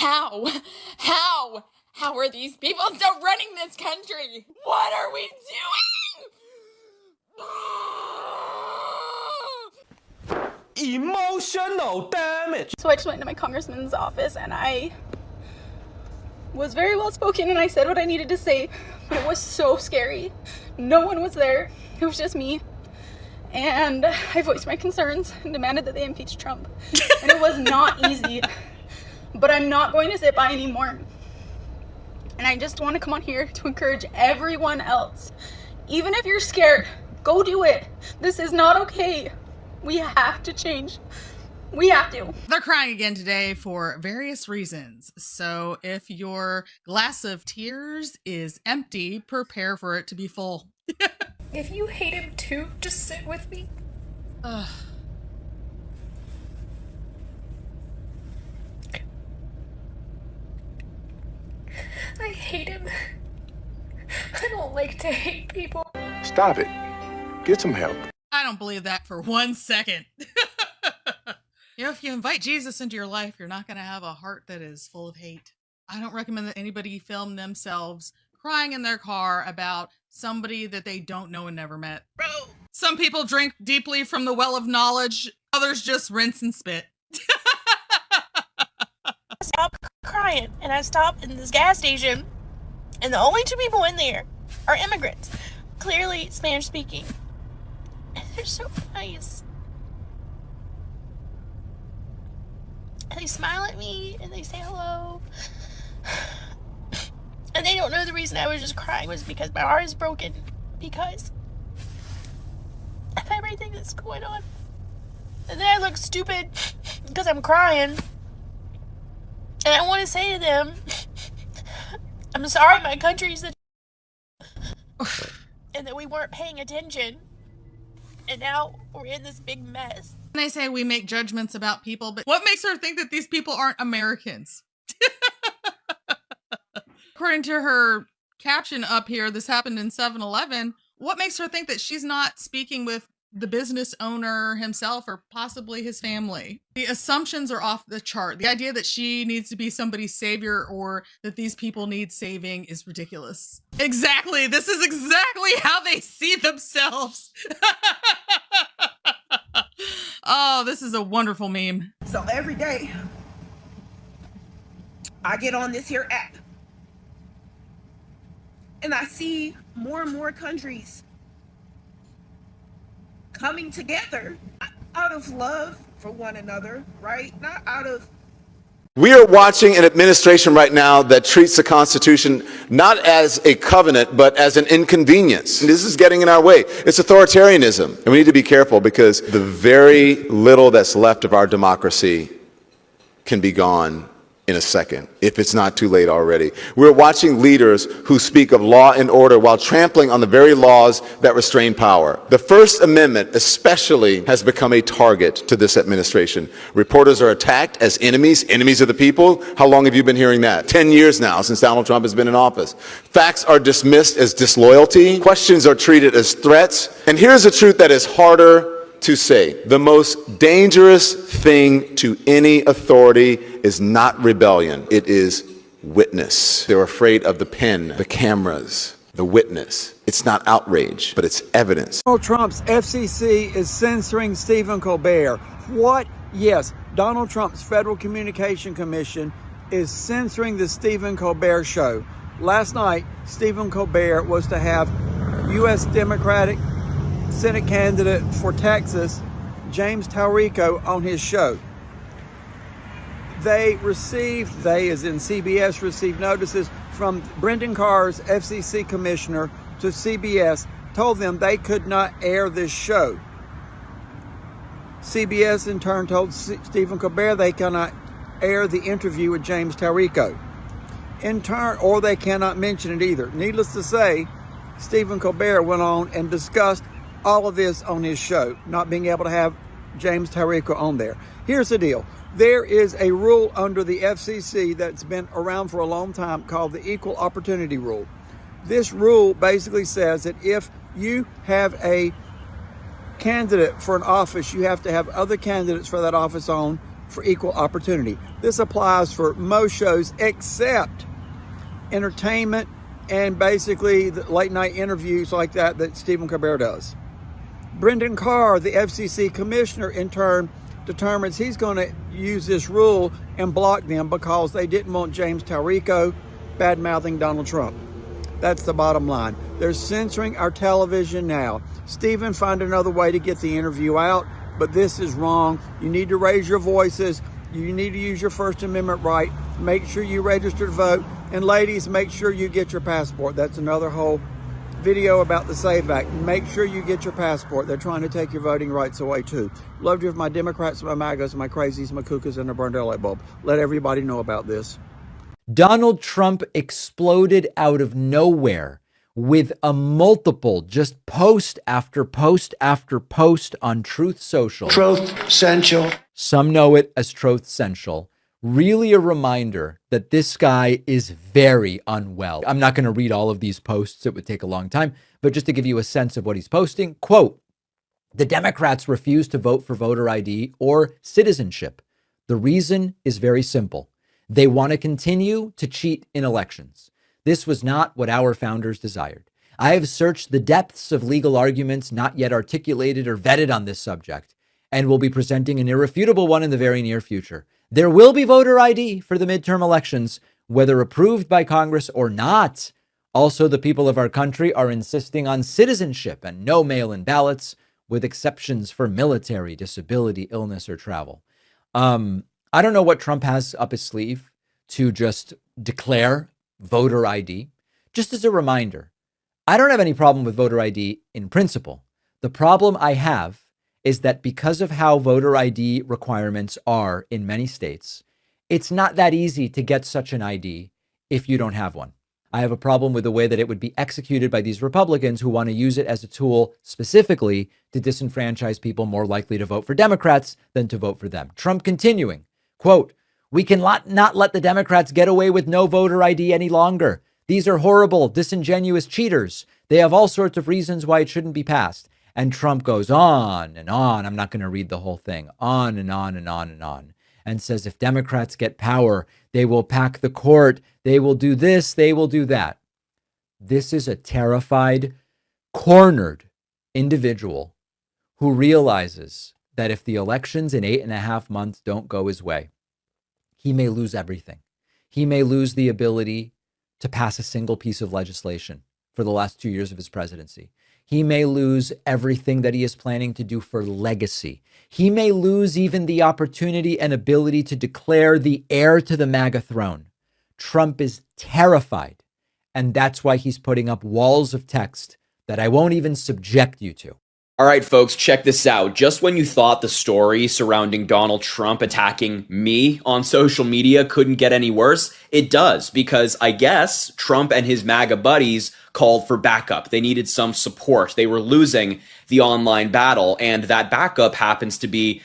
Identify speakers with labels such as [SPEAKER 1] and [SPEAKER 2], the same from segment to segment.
[SPEAKER 1] How? How are these people still running this country? What are we doing?
[SPEAKER 2] Emotional damage.
[SPEAKER 3] So I just went into my congressman's office and I was very well spoken and I said what I needed to say, but it was so scary. No one was there. It was just me. And I voiced my concerns and demanded that they impeach Trump. And it was not easy, but I'm not going to sit by anymore. And I just want to come on here to encourage everyone else. Even if you're scared, go do it. This is not okay. We have to change. We have to.
[SPEAKER 4] They're crying again today for various reasons. So if your glass of tears is empty, prepare for it to be full.
[SPEAKER 5] If you hate him too, just sit with me.
[SPEAKER 4] Ugh.
[SPEAKER 5] I hate him. I don't like to hate people.
[SPEAKER 6] Stop it. Get some help.
[SPEAKER 4] I don't believe that for 1 second. You know, if you invite Jesus into your life, you're not going to have a heart that is full of hate. I don't recommend that anybody film themselves crying in their car about somebody that they don't know and never met. Bro. Some people drink deeply from the well of knowledge. Others just rinse and spit.
[SPEAKER 7] I stopped crying and I stopped in this gas station and the only two people in there are immigrants, clearly Spanish speaking. And they're so nice. And they smile at me and they say hello. And they don't know the reason I was just crying was because my heart is broken because of everything that's going on. And then I look stupid because I'm crying. And I want to say to them, I'm sorry my country's and that we weren't paying attention. And now we're in this big mess.
[SPEAKER 4] They say we make judgments about people, but what makes her think that these people aren't Americans? According to her caption up here, this happened in 7-Eleven. What makes her think that she's not speaking with the business owner himself or possibly his family? The assumptions are off the chart. The idea that she needs to be somebody's savior or that these people need saving is ridiculous. Exactly. This is exactly how they see themselves. Oh, this is a wonderful meme.
[SPEAKER 8] So every day I get on this here app and I see more and more countries coming together out of love for one another, right? Not out of...
[SPEAKER 6] We are watching an administration right now that treats the Constitution not as a covenant, but as an inconvenience. This is getting in our way. It's authoritarianism. And we need to be careful because the very little that's left of our democracy can be gone in a second, if it's not too late already. We're watching leaders who speak of law and order while trampling on the very laws that restrain power. The First Amendment especially has become a target to this administration. Reporters are attacked as enemies of the people. How long have you been hearing that? 10 years now since Donald Trump has been in office. Facts are dismissed as disloyalty. Questions are treated as threats. And here's a truth that is harder to say. The most dangerous thing to any authority is not rebellion. It is witness. They're afraid of the pen, the cameras, the witness. It's not outrage, but it's evidence.
[SPEAKER 9] Donald Trump's FCC is censoring Stephen Colbert. What? Yes, Donald Trump's Federal Communication Commission is censoring the Stephen Colbert show. Last night, Stephen Colbert was to have U.S. Democratic Senate candidate for Texas, James Tallarico, on his show. They as in CBS, received notices from Brendan Carr's FCC commissioner to CBS, told them they could not air this show. CBS in turn told Stephen Colbert they cannot air the interview with James Tallarico. In turn, or they cannot mention it either. Needless to say, Stephen Colbert went on and discussed all of this on his show, not being able to have James Tallarico on there. Here's the deal. There is a rule under the FCC that's been around for a long time called the Equal Opportunity Rule. This rule basically says that if you have a candidate for an office, you have to have other candidates for that office on for equal opportunity. This applies for most shows except entertainment and basically the late night interviews like that Stephen Colbert does. Brendan Carr, the FCC commissioner, in turn determines he's going to use this rule and block them because they didn't want James Tallarico bad-mouthing Donald Trump. That's the bottom line. They're censoring our television now. Stephen, find another way to get the interview out, but this is wrong. You need to raise your voices. You need to use your First Amendment right. Make sure you register to vote. And ladies, make sure you get your passport. That's another whole video about the SAVE Act. Make sure you get your passport. They're trying to take your voting rights away too. Love to have my Democrats, my MAGAs, my crazies, my cuckoos, and a burned light bulb. Let everybody know about this.
[SPEAKER 10] Donald Trump exploded out of nowhere with a multiple, just post after post after post on Truth Social.
[SPEAKER 2] Truth Central.
[SPEAKER 10] Some know it as Truth Central. Really a reminder that this guy is very unwell. I'm not going to read all of these posts. It would take a long time. But just to give you a sense of what he's posting, quote, "The Democrats refuse to vote for voter ID or citizenship. The reason is very simple. They want to continue to cheat in elections. This was not what our founders desired. I have searched the depths of legal arguments not yet articulated or vetted on this subject, and will be presenting an irrefutable one in the very near future. There will be voter ID for the midterm elections, whether approved by Congress or not. Also, the people of our country are insisting on citizenship and no mail-in ballots, with exceptions for military, disability, illness, or travel." I don't know what Trump has up his sleeve to just declare voter ID. Just as a reminder, I don't have any problem with voter ID in principle. The problem I have is that because of how voter ID requirements are in many states, it's not that easy to get such an ID if you don't have one. I have a problem with the way that it would be executed by these Republicans who want to use it as a tool specifically to disenfranchise people more likely to vote for Democrats than to vote for them. Trump continuing, quote, "We can not let the Democrats get away with no voter ID any longer. These are horrible, disingenuous cheaters. They have all sorts of reasons why it shouldn't be passed." And Trump goes on and on. I'm not going to read the whole thing. On and on and on and on. And says if Democrats get power, they will pack the court. They will do this. They will do that. This is a terrified, cornered individual who realizes that if the elections in 8.5 months don't go his way, he may lose everything. He may lose the ability to pass a single piece of legislation for the last 2 years of his presidency. He may lose everything that he is planning to do for legacy. He may lose even the opportunity and ability to declare the heir to the MAGA throne. Trump is terrified, and that's why he's putting up walls of text that I won't even subject you to.
[SPEAKER 11] All right, folks, check this out. Just when you thought the story surrounding Donald Trump attacking me on social media couldn't get any worse, it does, because I guess Trump and his MAGA buddies called for backup. They needed some support. They were losing the online battle, and that backup happens to be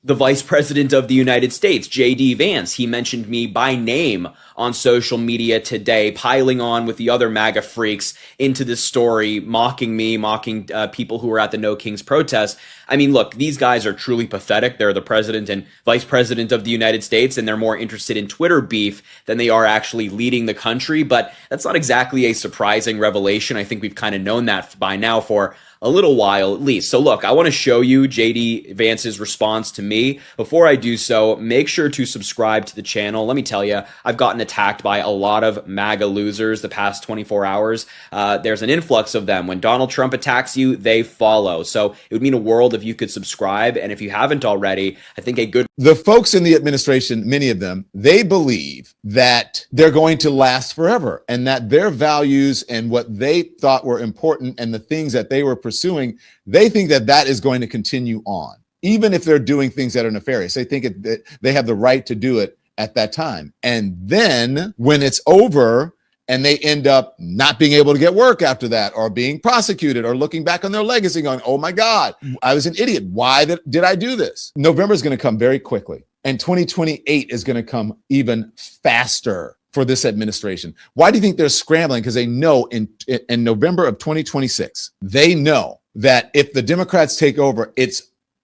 [SPEAKER 11] the Vice President of the United States, J.D. Vance. He mentioned me by name on social media today, piling on with the other MAGA freaks into this story, mocking me, mocking people who were at the No Kings protest. I mean, look, these guys are truly pathetic. They're the president and vice president of the United States, and they're more interested in Twitter beef than they are actually leading the country. But that's not exactly a surprising revelation. I think we've kind of known that by now for a little while at least. So look, I want to show you JD Vance's response to me. Before I do so, make sure to subscribe to the channel. Let me tell you, I've gotten attacked by a lot of MAGA losers the past 24 hours. There's an influx of them. When Donald Trump attacks you, they follow. So it would mean a world if you could subscribe. And if you haven't already, I think
[SPEAKER 6] the folks in the administration, many of them, they believe that they're going to last forever and that their values and what they thought were important and the things that they were pursuing, they think that that is going to continue on, even if they're doing things that are nefarious. They think that they have the right to do it at that time. And then when it's over and they end up not being able to get work after that, or being prosecuted, or looking back on their legacy going, oh my God, I was an idiot. Why did I do this? November is going to come very quickly, and 2028 is going to come even faster for this administration. Why do you think they're scrambling? Because they know in November of 2026, they know that if the Democrats take over, it's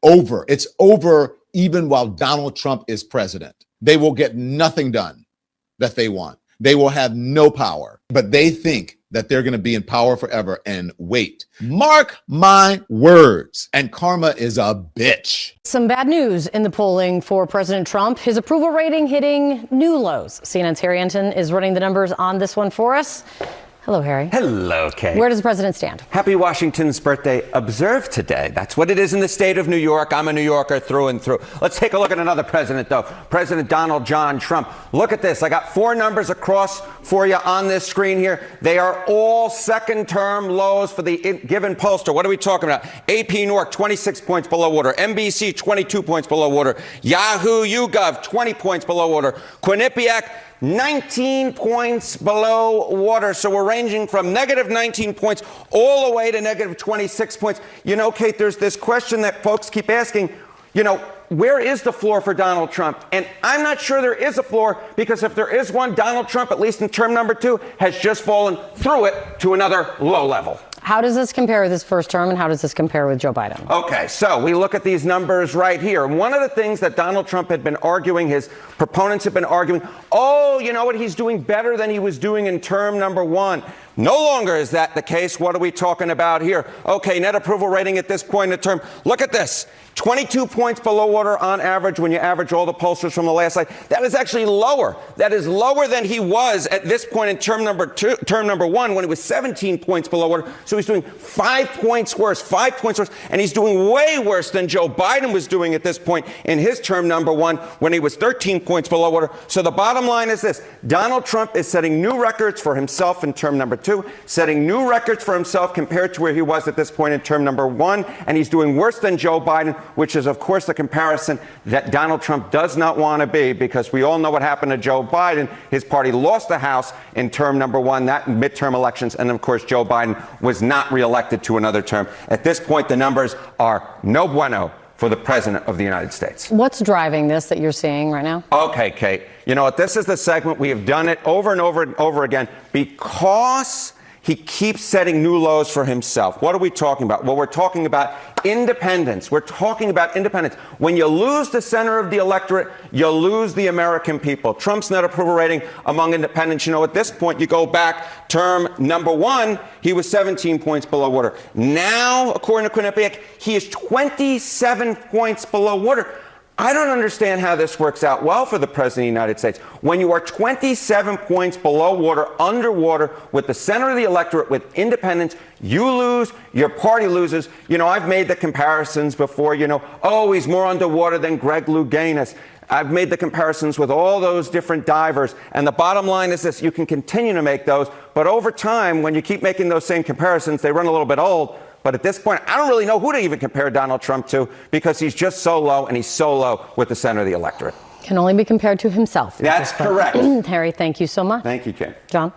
[SPEAKER 6] over. It's over even while Donald Trump is president. They will get nothing done that they want. They will have no power, but they think that they're going to be in power forever. And wait, mark my words. And karma is a bitch.
[SPEAKER 12] Some bad news in the polling for President Trump. His approval rating hitting new lows. CNN's Harry Enton is running the numbers on this one for us. Hello, Harry.
[SPEAKER 13] Hello, Kate.
[SPEAKER 12] Where does the president stand?
[SPEAKER 13] Happy Washington's birthday observed today. That's what it is in the state of New York. I'm a New Yorker through and through. Let's take a look at another president, though. President Donald John Trump. Look at this. I got 4 numbers across for you on this screen here. They are all second-term lows for the given pollster. What are we talking about? AP Nork, 26 points below water. NBC, 22 points below water. Yahoo YouGov, 20 points below water. Quinnipiac, 19 points below water. So we're ranging from negative 19 points all the way to negative 26 points. You know, Kate, there's this question that folks keep asking, you know, where is the floor for Donald Trump? And I'm not sure there is a floor, because if there is one, Donald Trump, at least in term number 2, has just fallen through it to another low level.
[SPEAKER 12] How does this compare with his first term, and how does this compare with Joe Biden?
[SPEAKER 13] Okay, so we look at these numbers right here. One of the things that Donald Trump had been arguing, his proponents have been arguing, oh, you know what, he's doing better than he was doing in term number 1. No longer is that the case. What are we talking about here? Okay, net approval rating at this point in the term. Look at this. 22 points below water on average when you average all the pollsters from the last slide. That is actually lower. That is lower than he was at this point in term number 1, when he was 17 points below water. So he's doing 5 points worse, 5 points worse. And he's doing way worse than Joe Biden was doing at this point in his term number 1, when he was 13 points below water. So the bottom line is this. Donald Trump is setting new records for himself in term number 2, setting new records for himself compared to where he was at this point in term number 1. And he's doing worse than Joe Biden, which is, of course, the comparison that Donald Trump does not want to be, because we all know what happened to Joe Biden. His party lost the House in term number 1, that midterm elections. And, of course, Joe Biden was not reelected to another term. At this point, the numbers are no bueno for the president of the United States.
[SPEAKER 12] What's driving this that you're seeing right now?
[SPEAKER 13] Okay, Kate. You know what? This is the segment. We have done it over and over and over again because he keeps setting new lows for himself. What are we talking about? Well, we're talking about independence. We're talking about independence. When you lose the center of the electorate, you lose the American people. Trump's net approval rating among independents, you know, at this point, you go back term number 1, he was 17 points below water. Now, according to Quinnipiac, he is 27 points below water. I don't understand how this works out well for the President of the United States. When you are 27 points below water, underwater, with the center of the electorate, with independents, you lose, your party loses. You know, I've made the comparisons before, you know, oh, he's more underwater than Greg Louganis. I've made the comparisons with all those different divers. And the bottom line is this, you can continue to make those, but over time, when you keep making those same comparisons, they run a little bit old. But at this point, I don't really know who to even compare Donald Trump to, because he's just so low, and he's so low with the center of the electorate.
[SPEAKER 12] Can only be compared to himself.
[SPEAKER 13] That's correct.
[SPEAKER 12] Harry, thank you so much.
[SPEAKER 13] Thank you, Kim.
[SPEAKER 12] John?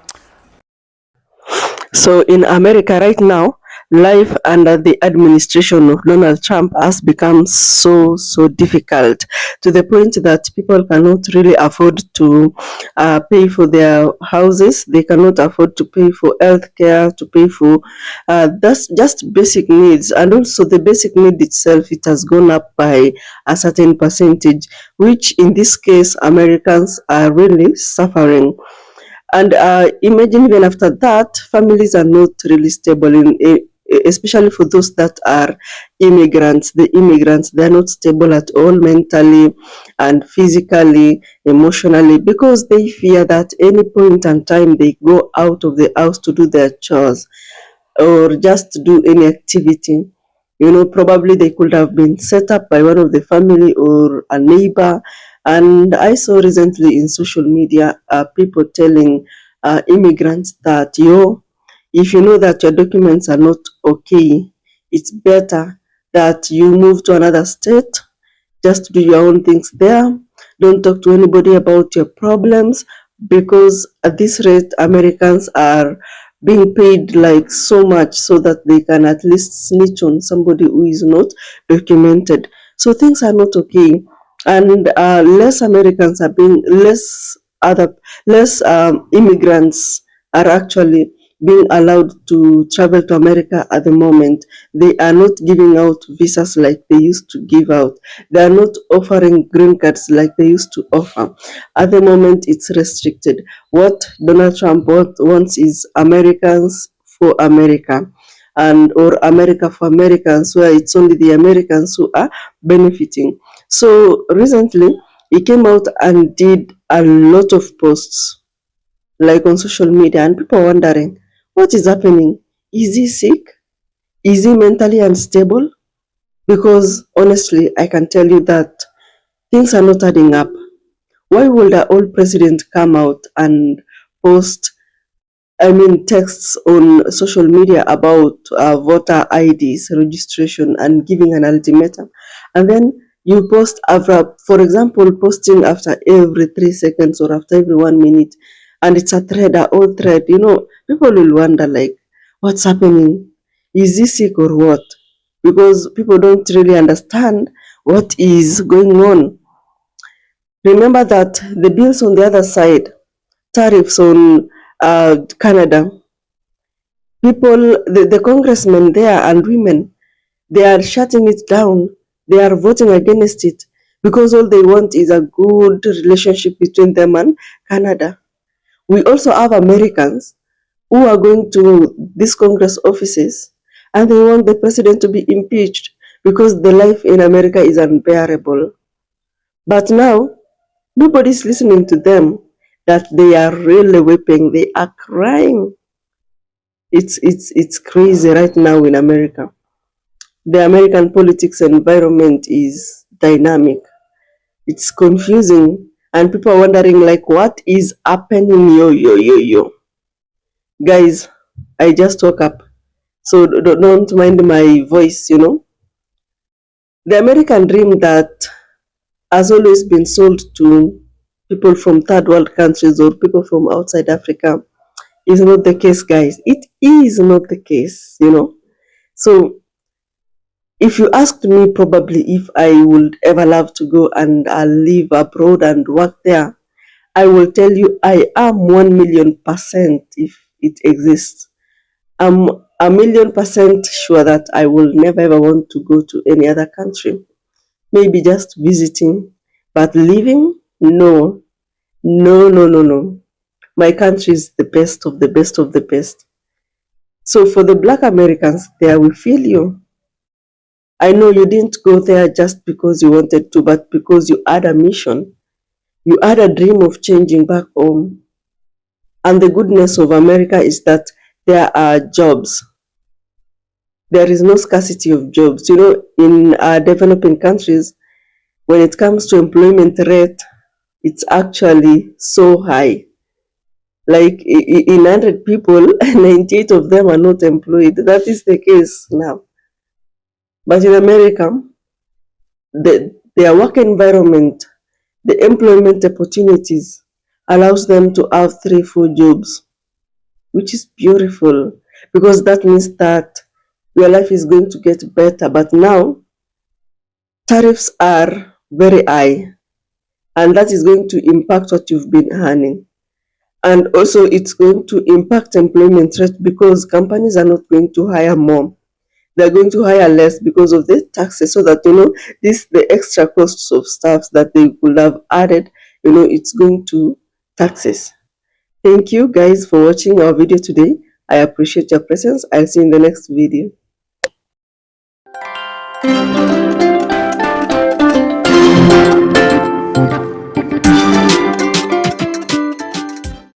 [SPEAKER 14] So in America right now, life under the administration of Donald Trump has become so difficult, to the point that people cannot really afford to pay for their houses. They cannot afford to pay for health care, to pay for that's just basic needs. And also the basic need itself, it has gone up by a certain percentage, which in this case Americans are really suffering. And imagine even after that, families are not really stable, especially for those that are immigrants. The immigrants, they're not stable at all, mentally and physically, emotionally, because they fear that any point in time they go out of the house to do their chores or just to do any activity, you know, probably they could have been set up by one of the family or a neighbor. And I saw recently in social media people telling immigrants that, if you know that your documents are not okay, it's better that you move to another state, just do your own things there. Don't talk to anybody about your problems, because at this rate, Americans are being paid like so much so that they can at least snitch on somebody who is not documented. So things are not okay. And less Americans are being less immigrants are actually being allowed to travel to America at the moment. They are not giving out visas like they used to give out. They are not offering green cards like they used to offer. At the moment, it's restricted. What Donald Trump wants is Americans for America, and or America for Americans, where it's only the Americans who are benefiting. So recently, he came out and did a lot of posts like on social media, and people are wondering what is happening. Is he sick? Is he mentally unstable? Because honestly, I can tell you that things are not adding up. Why would the old president come out and post, texts on social media about voter IDs registration and giving an ultimatum, and then you post after, for example, posting after every 3 seconds or after every 1 minute, and it's a thread, a old thread. People will wonder like, what's happening? Is he sick or what? Because people don't really understand what is going on. Remember that the bills on the other side, tariffs on Canada, the congressmen there and women, they are shutting it down. They are voting against it because all they want is a good relationship between them and Canada. We also have Americans who are going to these Congress offices and they want the president to be impeached because the life in America is unbearable. But now, nobody's listening to them, that they are really weeping. They are crying. It's crazy right now in America. The American politics environment is dynamic. It's confusing, and people are wondering like, what is happening? Yo. Guys, I just woke up, so don't mind my voice. The American dream that has always been sold to people from third world countries or people from outside Africa is not the case, guys. It is not the case. So if you asked me probably if I would ever love to go and live abroad and work there, I will tell you I am 1,000,000% if it exists. I'm 1,000,000% sure that I will never ever want to go to any other country. Maybe just visiting, but living? No. No. My country is the best of the best of the best. So for the Black Americans there, we feel you. I know you didn't go there just because you wanted to, but because you had a mission. You had a dream of changing back home. And the goodness of America is that there are jobs. There is no scarcity of jobs. In developing countries, when it comes to employment rate, it's actually so high. Like in 100 people, 98 of them are not employed. That is the case now. But in America, their work environment, the employment opportunities allows them to have 3-4 jobs, which is beautiful because that means that your life is going to get better. But now, tariffs are very high, and that is going to impact what you've been earning. And also, it's going to impact employment rate because companies are not going to hire more. They're going to hire less because of the taxes, so that the extra costs of staff that they could have added, it's going to taxes. Thank you guys for watching our video today. I appreciate your presence. I'll see you in the next video.